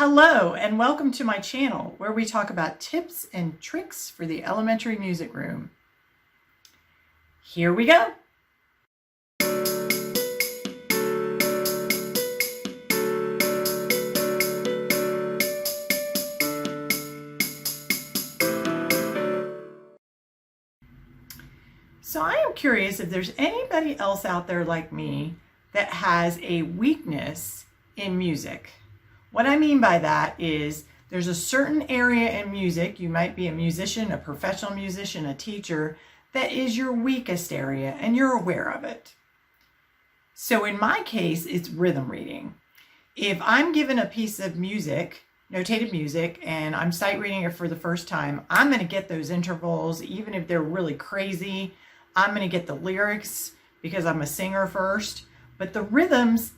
Hello and welcome to my channel where we talk about tips and tricks for the elementary music room. Here we go. So I am curious if there's anybody else out there like me that has a weakness in music. What I mean by that is there's a certain area in music, you might be a musician, a professional musician, a teacher, that is your weakest area and you're aware of it. So in my case, it's rhythm reading. If I'm given a piece of music, notated music, and I'm sight reading it for the first time, I'm going to get those intervals, even if they're really crazy. I'm going to get the lyrics because I'm a singer first, but the rhythms,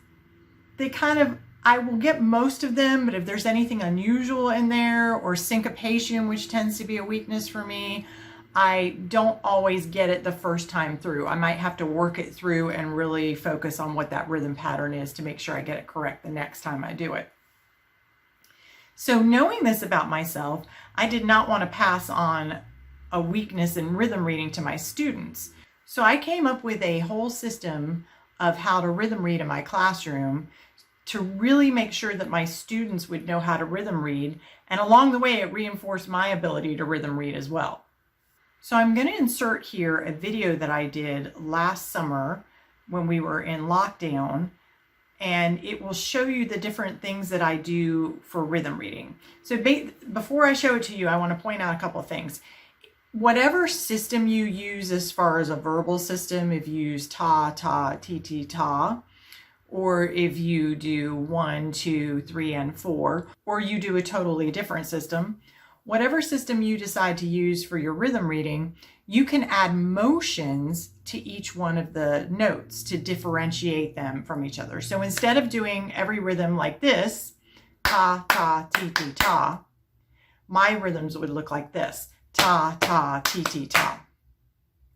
I will get most of them, but if there's anything unusual in there or syncopation, which tends to be a weakness for me, I don't always get it the first time through. I might have to work it through and really focus on what that rhythm pattern is to make sure I get it correct the next time I do it. So knowing this about myself, I did not want to pass on a weakness in rhythm reading to my students. So I came up with a whole system of how to rhythm read in my classroom to really make sure that my students would know how to rhythm read. And along the way, it reinforced my ability to rhythm read as well. So I'm going to insert here a video that I did last summer when we were in lockdown, and it will show you the different things that I do for rhythm reading. So before I show it to you, I want to point out a couple of things. Whatever system you use as far as a verbal system, if you use ta, ta, ti, ti, ta, or if you do 1, 2, 3, and 4, or you do a totally different system, whatever system you decide to use for your rhythm reading, you can add motions to each one of the notes to differentiate them from each other. So instead of doing every rhythm like this, ta, ta, ti, ti, ta, my rhythms would look like this, ta, ta, ti, ti, ta.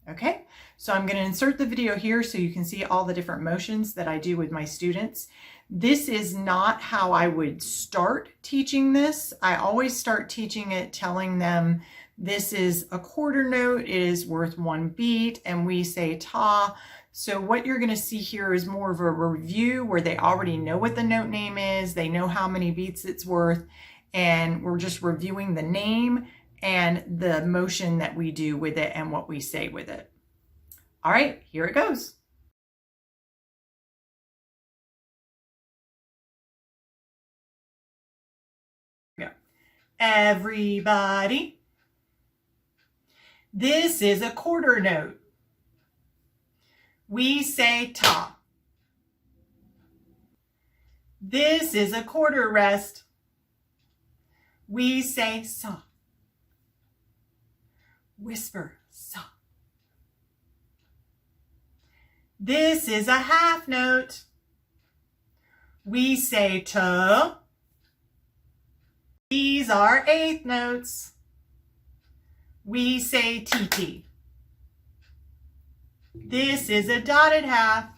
Okay, so I'm going to insert the video here so you can see all the different motions that I do with my students. This is not how I would start teaching this. I always start teaching it telling them this is a quarter note, it is worth 1 beat, and we say ta. So what you're going to see here is more of a review where they already know what the note name is, they know how many beats it's worth, and we're just reviewing the name and the motion that we do with it and what we say with it. All right, here it goes. Yeah. Everybody, this is a quarter note. We say ta. This is a quarter rest. We say sa. Whisper, sa. This is a half note. We say ta. These are eighth notes. We say ti ti. This is a dotted half.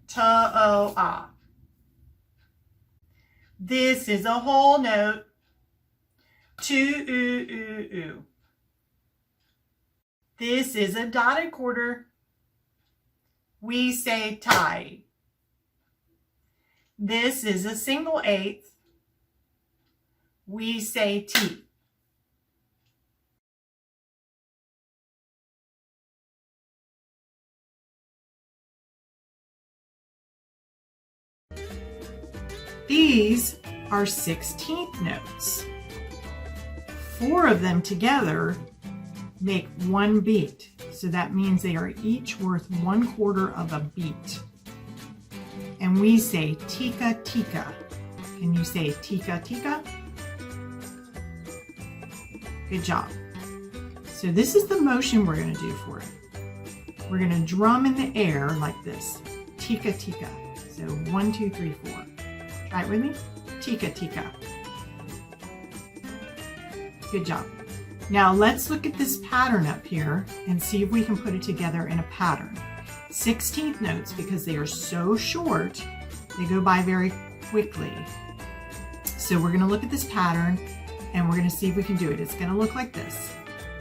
Ta o ah. This is a whole note. Tu oo oo oo. This is a dotted quarter. We say tie. This is a single eighth. We say ti. These are 16th notes. 4 of them together make 1 beat. So that means they are each worth 1/4 of a beat. And we say tika tika. Can you say tika tika? Good job. So this is the motion we're going to do for it. We're going to drum in the air like this. Tika tika. So 1, 2, 3, 4. Try it with me. Tika tika. Good job. Now let's look at this pattern up here and see if we can put it together in a pattern. 16th notes, because they are so short, they go by very quickly. So we're going to look at this pattern and we're going to see if we can do it. It's going to look like this.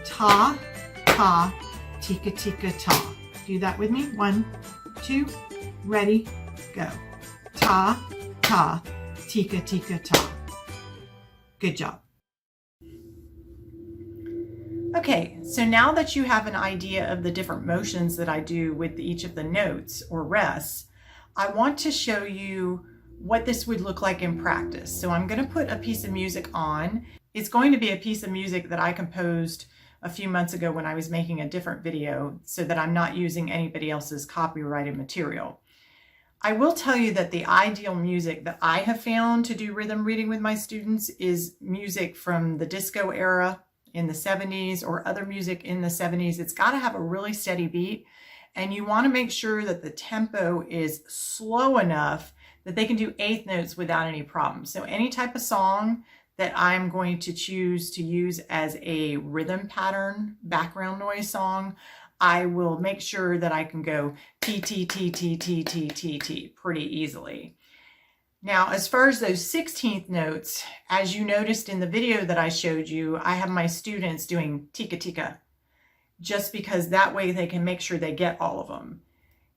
Ta, ta, tika, tika, ta. Do that with me. 1, 2, ready, go. Ta, ta, tika, tika, ta. Good job. Okay, so now that you have an idea of the different motions that I do with each of the notes or rests, I want to show you what this would look like in practice. So I'm going to put a piece of music on. It's going to be a piece of music that I composed a few months ago when I was making a different video so that I'm not using anybody else's copyrighted material. I will tell you that the ideal music that I have found to do rhythm reading with my students is music from the disco era in the 70s or other music in the 70s. It's got to have a really steady beat, and you want to make sure that the tempo is slow enough that they can do eighth notes without any problems. So any type of song that I'm going to choose to use as a rhythm pattern background noise song, I will make sure that I can go T, T, T, T, T, T, T, T pretty easily. Now, as far as those 16th notes, as you noticed in the video that I showed you, I have my students doing tika tika, just because that way they can make sure they get all of them.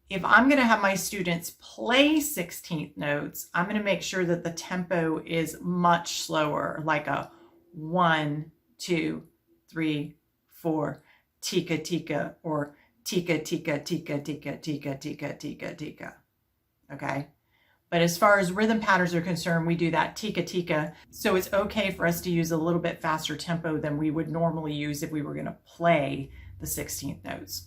If I'm going to have my students play 16th notes, I'm going to make sure that the tempo is much slower, like a 1, 2, 3, 4, tika tika, or tika tika tika tika tika tika tika tika. Okay? But as far as rhythm patterns are concerned, we do that tika tika. So it's okay for us to use a little bit faster tempo than we would normally use if we were going to play the 16th notes.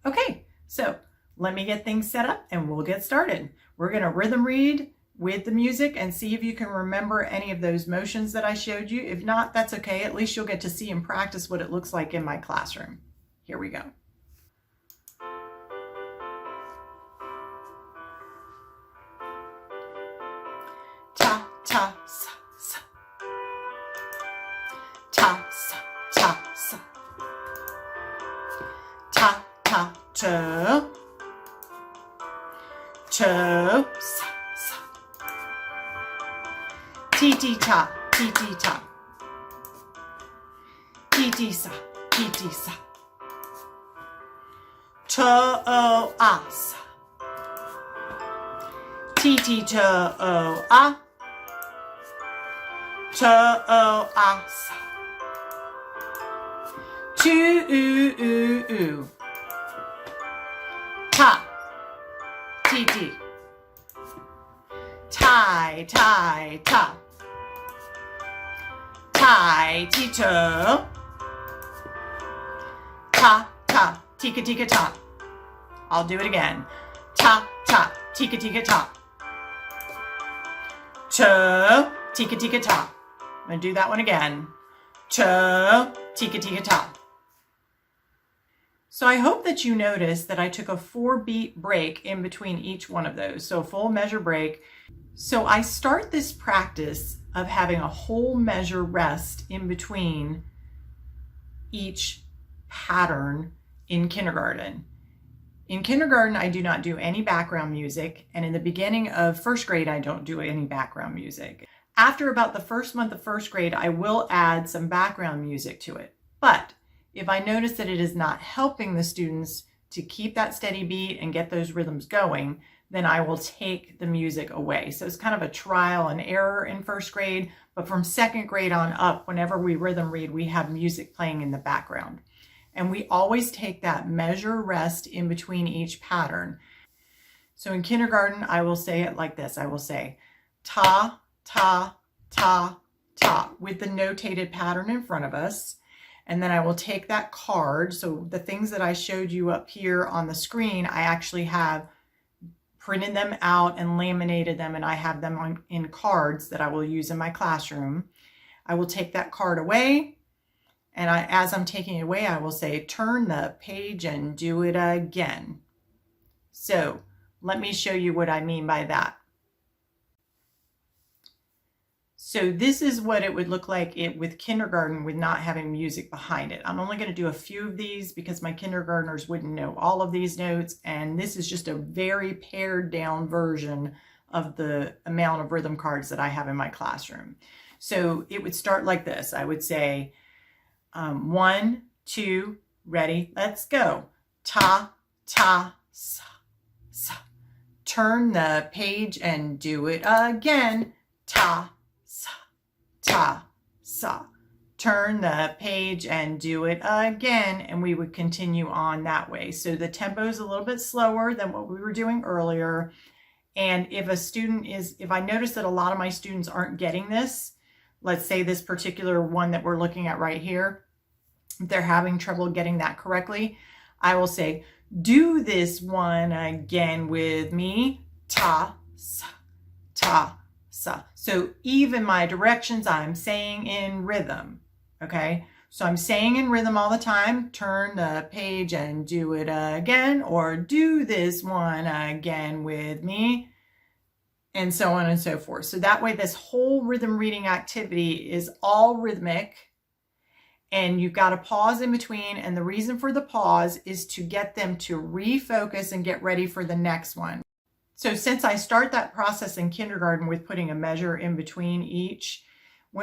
Okay, so let me get things set up and we'll get started. We're going to rhythm read with the music and see if you can remember any of those motions that I showed you. If not, that's okay. At least you'll get to see and practice what it looks like in my classroom. Here we go. Ta, ta, sa, sa. Ta, sa, ta, sa. Ta, ta, cho. Cho, sa, sa. Ti, ti, ta, ti, ti, ta. Ti, ti, sa, ti, ti, sa. Cho, o, a, sa. Ti, ti, cho, o, a. Cho, o, a, sa. Tu, u. Ta, ti, ti. Tai, tai, ta. Tai, ti, cho. Ta, ta, tika, tika, ta. I'll do it again. Ta, ta, tika, tika, ta. Cho, tika, tika, ta. I'm going to do that one again. Cho, tika, tika, ta. So I hope that you noticed that I took a 4-beat break in between each one of those. So full measure break. So I start this practice of having a whole measure rest in between each pattern in kindergarten. In kindergarten, I do not do any background music. And in the beginning of first grade, I don't do any background music. After about the first month of first grade, I will add some background music to it. But if I notice that it is not helping the students to keep that steady beat and get those rhythms going, then I will take the music away. So it's kind of a trial and error in first grade, but from second grade on up, whenever we rhythm read, we have music playing in the background. And we always take that measure rest in between each pattern. So in kindergarten, I will say it like this. I will say ta, ta, ta, ta, with the notated pattern in front of us. And then I will take that card. So the things that I showed you up here on the screen, I actually have printed them out and laminated them, and I have them in cards that I will use in my classroom. I will take that card away, and as I'm taking it away, I will say, turn the page and do it again. So let me show you what I mean by that. So this is what it would look like with kindergarten with not having music behind it. I'm only going to do a few of these because my kindergartners wouldn't know all of these notes, and this is just a very pared down version of the amount of rhythm cards that I have in my classroom. So it would start like this. I would say 1, 2, ready, let's go. Ta, ta, sa, sa. Turn the page and do it again. Ta, sa, ta, sa. Turn the page and do it again, and we would continue on that way. So the tempo is a little bit slower than what we were doing earlier. And if I notice that a lot of my students aren't getting this, let's say this particular one that we're looking at right here, if they're having trouble getting that correctly, I will say, do this one again with me. Ta, sa, ta, sa. So even my directions, I'm saying in rhythm. Okay, so I'm saying in rhythm all the time. Turn the page and do it again, or do this one again with me, and so on and so forth. So that way this whole rhythm reading activity is all rhythmic, and you've got a pause in between, and the reason for the pause is to get them to refocus and get ready for the next one. So since I start that process in kindergarten with putting a measure in between each,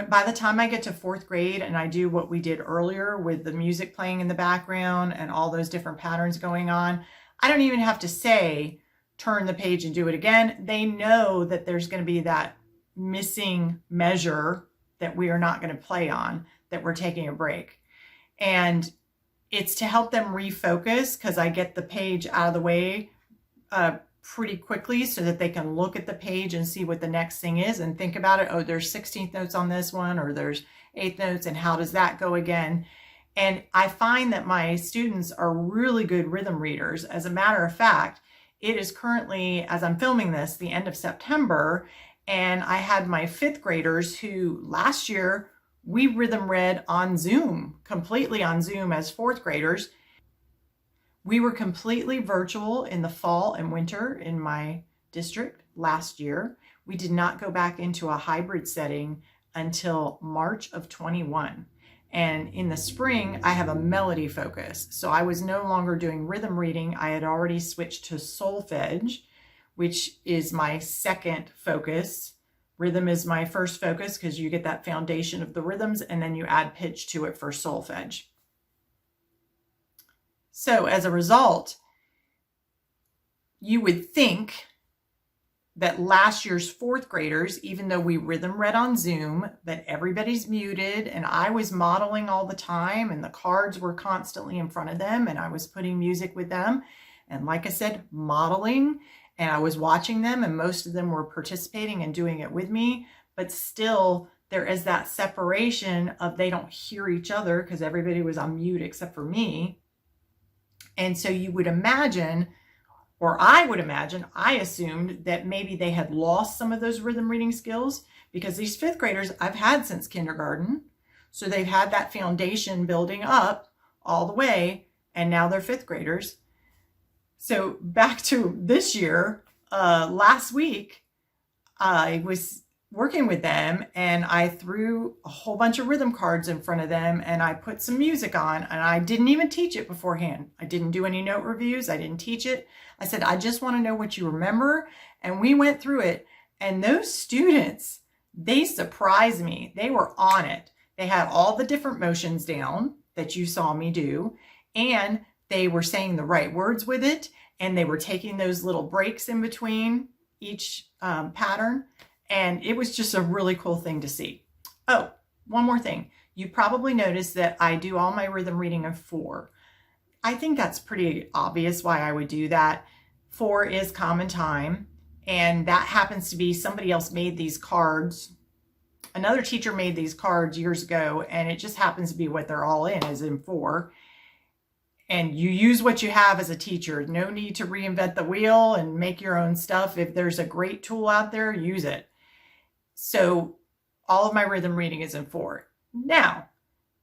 by the time I get to 4th grade and I do what we did earlier with the music playing in the background and all those different patterns going on, I don't even have to say, turn the page and do it again. They know that there's going to be that missing measure that we are not going to play on, that we're taking a break. And it's to help them refocus, because I get the page out of the way pretty quickly so that they can look at the page and see what the next thing is and think about it. Oh, there's 16th notes on this one, or there's 8th notes, and how does that go again? And I find that my students are really good rhythm readers. As a matter of fact, it is currently, as I'm filming this, the end of September, and I had my 5th graders who last year we rhythm read on Zoom, completely on Zoom as 4th graders. We were completely virtual in the fall and winter in my district last year. We did not go back into a hybrid setting until March of 21. And in the spring, I have a melody focus. So I was no longer doing rhythm reading. I had already switched to solfege, which is my second focus. Rhythm is my first focus because you get that foundation of the rhythms, and then you add pitch to it for solfege. So as a result, you would think that last year's 4th graders, even though we rhythm read on Zoom, that everybody's muted and I was modeling all the time and the cards were constantly in front of them and I was putting music with them. And like I said, modeling, and I was watching them, and most of them were participating and doing it with me, but still there is that separation of they don't hear each other because everybody was on mute except for me. And so you would imagine, or I would imagine, I assumed that maybe they had lost some of those rhythm reading skills, because these 5th graders I've had since kindergarten. So they've had that foundation building up all the way, and now they're 5th graders. So back to this year, last week, I was working with them and I threw a whole bunch of rhythm cards in front of them and I put some music on, and I didn't even teach it beforehand. I didn't do any note reviews. I didn't teach it. I said, I just want to know what you remember. And we went through it, and those students, they surprised me. They were on it. They had all the different motions down that you saw me do, and they were saying the right words with it, and they were taking those little breaks in between each pattern. And it was just a really cool thing to see. Oh, one more thing. You probably noticed that I do all my rhythm reading of 4. I think that's pretty obvious why I would do that. 4 is common time, and that happens to be, somebody else made these cards. Another teacher made these cards years ago, and it just happens to be what they're all in, is in 4. And you use what you have as a teacher. No need to reinvent the wheel and make your own stuff. If there's a great tool out there, use it. So all of my rhythm reading is in 4. Now,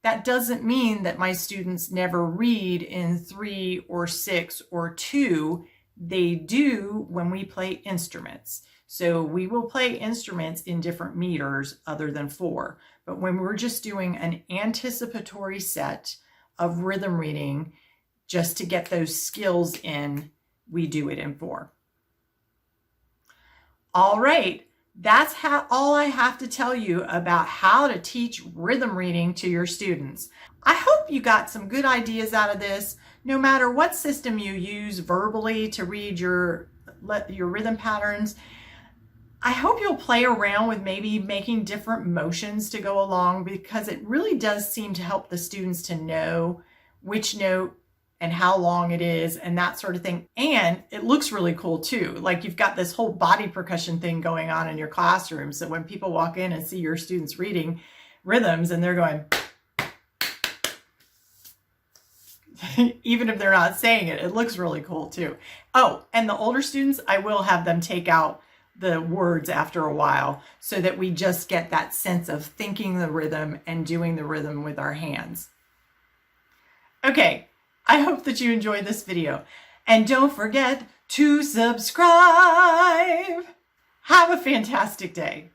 that doesn't mean that my students never read in 3 or 6 or 2. They do when we play instruments. So we will play instruments in different meters other than 4. But when we're just doing an anticipatory set of rhythm reading, just to get those skills in, we do it in 4. All right, that's all I have to tell you about how to teach rhythm reading to your students. I hope you got some good ideas out of this. No matter what system you use verbally to read your rhythm patterns, I hope you'll play around with maybe making different motions to go along, because it really does seem to help the students to know which note and how long it is and that sort of thing. And it looks really cool too. Like you've got this whole body percussion thing going on in your classroom. So when people walk in and see your students reading rhythms and they're going, even if they're not saying it, it looks really cool too. Oh, and the older students, I will have them take out the words after a while so that we just get that sense of thinking the rhythm and doing the rhythm with our hands. Okay, I hope that you enjoyed this video. And don't forget to subscribe. Have a fantastic day.